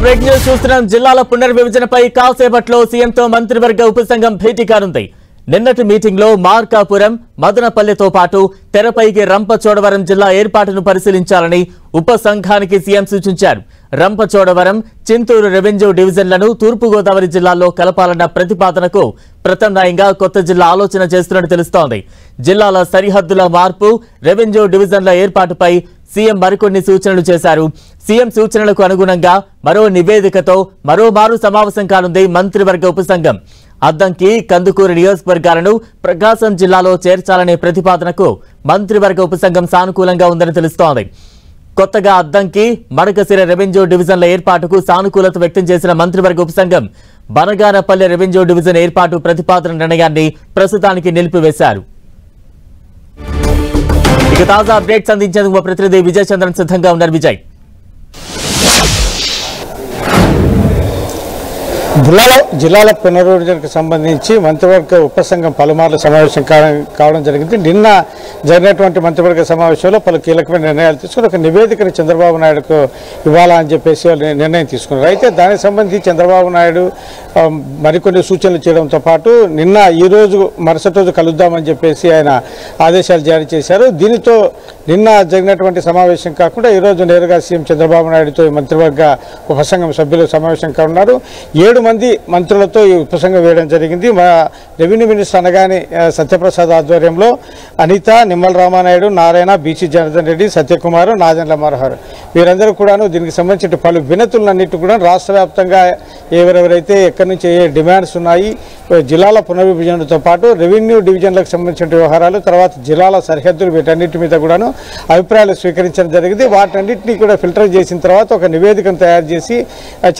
Break news చూస్తున్నాం. జిల్లాల పునర్విభజనపై కాసేపట్లో సీఎంతో మంత్రివర్గ ఉపసంఘం భేటీ కానుంది. నిన్నటి మీటింగ్ లో మార్కాపురం, మదనపల్లెతో పాటు తెరపైకి రంపచోడవరం జిల్లా ఏర్పాటును పరిశీలించాలని ఉపసంఘానికి సీఎం సూచించారు. రంపచోడవరం, చింతూరు రెవెన్యూ డివిజన్లను తూర్పుగోదావరి జిల్లాలో కలపాలన్న ప్రతిపాదనకు ప్రత్యామ్నాయంగా కొత్త జిల్లా ఆలోచన చేస్తున్నట్టు తెలుస్తోంది. జిల్లాల సరిహద్దుల మార్పు, రెవెన్యూ డివిజన్ల ఏర్పాటుపై సీఎం మరికొన్ని సూచనలు చేశారు. సీఎం సూచనలకు అనుగుణంగా మరో నివేదికతో మరోమారు సమావేశం కానుంది మంత్రివర్గ ఉపసంఘం. అద్దంకి, కందుకూరు నియోజకవర్గాలను ప్రకాశం జిల్లాలో చేర్చాలనే ప్రతిపాదనకు మంత్రివర్గ ఉపసంఘం సానుకూలంగా ఉందని తెలుస్తోంది. కొత్తగా అద్దంకి, మడకసిర రెవెన్యూ డివిజన్ల ఏర్పాటుకు సానుకూలత వ్యక్తం చేసిన మంత్రివర్గ ఉపసంఘం బనగానపల్లె రెవెన్యూ డివిజన్ ఏర్పాటు ప్రతిపాదన నిర్ణయాన్ని ప్రస్తుతానికి నిలిపివేశారు. ఇక తాజా అప్డేట్స్ అందించేందుకు మా ప్రతినిధి విజయ్ చంద్రన్ సిద్ధంగా ఉన్నారు. విజయ్, జిల్లాల పునర్విభజనకు సంబంధించి మంత్రివర్గ ఉపసంఘం పలుమార్లు సమావేశం కావడం జరిగింది. నిన్న జరిగినటువంటి మంత్రివర్గ సమావేశంలో పలు కీలకమైన నిర్ణయాలు తీసుకుని ఒక నివేదికను చంద్రబాబు నాయుడుకు ఇవ్వాలని చెప్పేసి నిర్ణయం తీసుకున్నారు. అయితే దానికి సంబంధించి చంద్రబాబు నాయుడు మరికొన్ని సూచనలు చేయడంతో పాటు ఈ రోజు మరుసటి రోజు కలుద్దామని చెప్పేసి ఆయన ఆదేశాలు జారీ చేశారు. దీనితో నిన్న జరిగినటువంటి సమావేశం కాకుండా ఈరోజు నేరుగా సీఎం చంద్రబాబు నాయుడుతో మంత్రివర్గ ఉపసంఘం సభ్యులు సమావేశం కానున్నారు. 7 మంది మంత్రులతో ఈ ఉపసంఘం వేయడం జరిగింది. మా రెవెన్యూ మినిస్టర్ అనగానే సత్యప్రసాద్ ఆధ్వర్యంలో అనిత, నిమ్మల రామానాయుడు, నారాయణ, బీసీ జనార్దన్ రెడ్డి, సత్యకుమార్, నాదెండ్ల మనోహర్ వీరందరూ కూడాను దీనికి సంబంధించిన పలు వినతులన్నిటి కూడా రాష్ట్ర వ్యాప్తంగా ఎవరెవరైతే ఎక్కడి నుంచి ఏ డిమాండ్స్ ఉన్నాయి, జిల్లాల పునర్విభజనతో పాటు రెవెన్యూ డివిజన్లకు సంబంధించిన వ్యవహారాలు, తర్వాత జిల్లాల సరిహద్దులు వీటన్నిటి మీద కూడాను అభిప్రాయాలు స్వీకరించడం జరిగింది. వాటన్నిటినీ కూడా ఫిల్టర్ చేసిన తర్వాత ఒక నివేదికను తయారు చేసి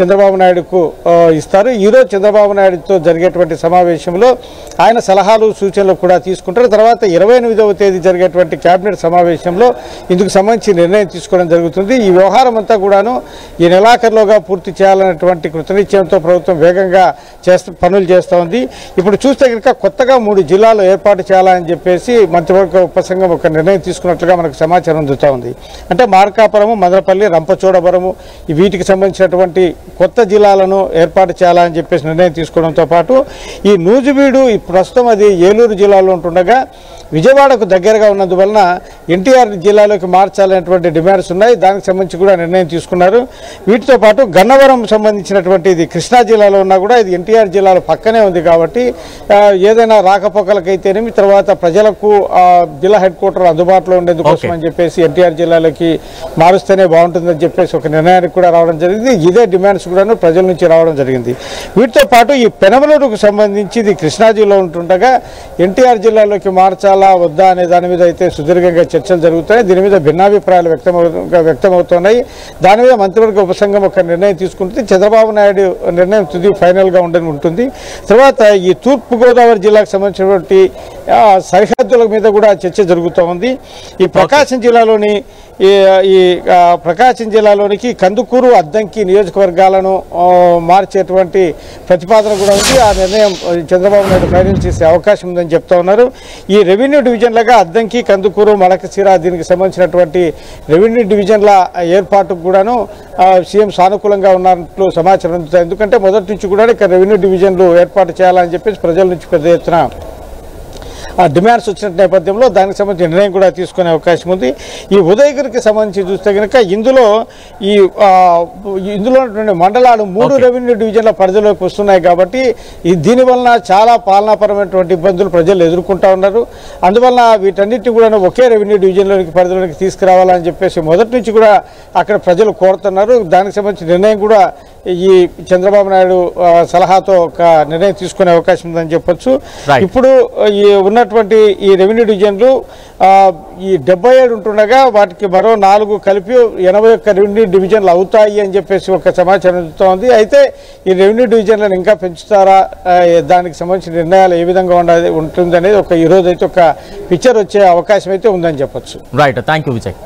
చంద్రబాబు నాయుడుకు ఇస్తారు. ఈరోజు చంద్రబాబు నాయుడుతో జరిగేటువంటి సమావేశంలో ఆయన సలహాలు, సూచనలు కూడా తీసుకుంటారు. తర్వాత 28వ తేదీ జరిగేటువంటి కేబినెట్ సమావేశంలో ఇందుకు సంబంధించి నిర్ణయం తీసుకోవడం జరుగుతుంది. ఈ వ్యవహారం అంతా కూడాను ఈ నెలాఖరులోగా పూర్తి చేయాలన్నటువంటి కృతనిశ్చయంతో ప్రభుత్వం వేగంగా పనులు చేస్తూ ఉంది. ఇప్పుడు చూస్తే కనుక కొత్తగా 3 జిల్లాలు ఏర్పాటు చేయాలని చెప్పేసి మంత్రివర్గ ఉపసంఘం ఒక నిర్ణయం తీసుకున్నట్లుగా మనకు సమాచారం అందుతూ ఉంది. అంటే మార్కాపురము, మదనపల్లి, రంపచోడవరము వీటికి సంబంధించినటువంటి కొత్త జిల్లాలను ఏర్పాటు చేయాలని చెప్పేసి నిర్ణయం తీసుకోవడంతో పాటు ఈ నూజివీడు ప్రస్తుతం అది ఏలూరు జిల్లాలో ఉంటుండగా విజయవాడకు దగ్గరగా ఉన్నందువలన ఎన్టీఆర్ జిల్లాలోకి మార్చాలనేటువంటి డిమాండ్స్ ఉన్నాయి. దానికి సంబంధించి కూడా నిర్ణయం తీసుకున్నారు. వీటితో పాటు గన్నవరం సంబంధించినటువంటి ఇది కృష్ణా జిల్లాలో ఉన్నా కూడా ఇది ఎన్టీఆర్ జిల్లాలో పక్కనే ఉంది కాబట్టి ఏదైనా రాకపోకలకైతేనేమి తర్వాత ప్రజలకు జిల్లా హెడ్ క్వార్టర్ అందుబాటులో ఉండేందుకోసం అని చెప్పేసి ఎన్టీఆర్ జిల్లాలోకి మారుస్తేనే బాగుంటుందని చెప్పేసి ఒక నిర్ణయానికి కూడా రావడం జరిగింది. ఇదే డిమాండ్స్ కూడా ప్రజల నుంచి రావడం జరిగింది. వీటితో పాటు ఈ పెనమలూరుకు సంబంధించి ఇది కృష్ణా జిల్లా ఉంటుండగా ఎన్టీఆర్ జిల్లాలోకి మార్చాలి వద్దా అనే దాని మీద అయితే సుదీర్ఘంగా చర్చలు జరుగుతాయి. దీని మీద భిన్నాభిప్రాయాలు వ్యక్తమవుతున్నాయి. దాని మీద మంత్రివర్గ ఉపసంఘం ఒక నిర్ణయం తీసుకుంటుంది. చంద్రబాబు నాయుడు నిర్ణయం తుది ఫైనల్ గా ఉంటుంది. తర్వాత ఈ తూర్పుగోదావరి జిల్లాకు సంబంధించినటువంటి సరిహద్దుల మీద కూడా చర్చ జరుగుతూ ఉంది. ఈ ప్రకాశం జిల్లాలోనికి కందుకూరు, అద్దంకి నియోజకవర్గాలను మార్చేటువంటి ప్రతిపాదన కూడా ఉంది. ఆ నిర్ణయం చంద్రబాబు నాయుడు ఫైనల్ చేసే అవకాశం ఉందని చెప్తా ఉన్నారు. ఈ రెవెన్యూ డివిజన్లుగా అద్దంకి, కందుకూరు, మడకసిర దీనికి సంబంధించినటువంటి రెవెన్యూ డివిజన్ల ఏర్పాటుకు కూడాను సీఎం సానుకూలంగా ఉన్నట్లు సమాచారం అందుతుంది. ఎందుకంటే మొదటి నుంచి కూడా ఇక్కడ రెవెన్యూ డివిజన్లు ఏర్పాటు చేయాలని చెప్పేసి ప్రజల నుంచి పెద్ద ఎత్తున డిమాండ్స్ వచ్చిన నేపథ్యంలో దానికి సంబంధించి నిర్ణయం కూడా తీసుకునే అవకాశం ఉంది. ఈ ఉదయగిరికి సంబంధించి చూస్తే కనుక ఇందులో ఉన్నటువంటి మండలాలు 3 రెవెన్యూ డివిజన్ల పరిధిలోకి వస్తున్నాయి కాబట్టి దీనివలన చాలా పాలనాపరమైనటువంటి ఇబ్బందులు ప్రజలు ఎదుర్కొంటూ ఉన్నారు. అందువలన వీటన్నిటిని కూడా ఒకే రెవెన్యూ డివిజన్లోనికి పరిధిలోకి తీసుకురావాలని చెప్పేసి మొదటి నుంచి కూడా అక్కడ ప్రజలు కోరుతున్నారు. దానికి సంబంధించి నిర్ణయం కూడా ఈ చంద్రబాబు నాయుడు సలహాతో ఒక నిర్ణయం తీసుకునే అవకాశం ఉందని చెప్పొచ్చు. ఇప్పుడు ఉన్నటువంటి ఈ రెవెన్యూ డివిజన్లు ఈ 77 ఉంటుండగా వాటికి మరో 4 కలిపి 81 రెవెన్యూ డివిజన్లు అవుతాయి అని చెప్పేసి ఒక సమాచారం అందుతోంది. అయితే ఈ రెవెన్యూ డివిజన్లను ఇంకా పెంచుతారా, దానికి సంబంధించిన నిర్ణయాలు ఏ విధంగా ఉంటుంది అనేది ఈ రోజు అయితే ఒక పిక్చర్ వచ్చే అవకాశం అయితే ఉందని చెప్పొచ్చు. Right, thank you Vijay.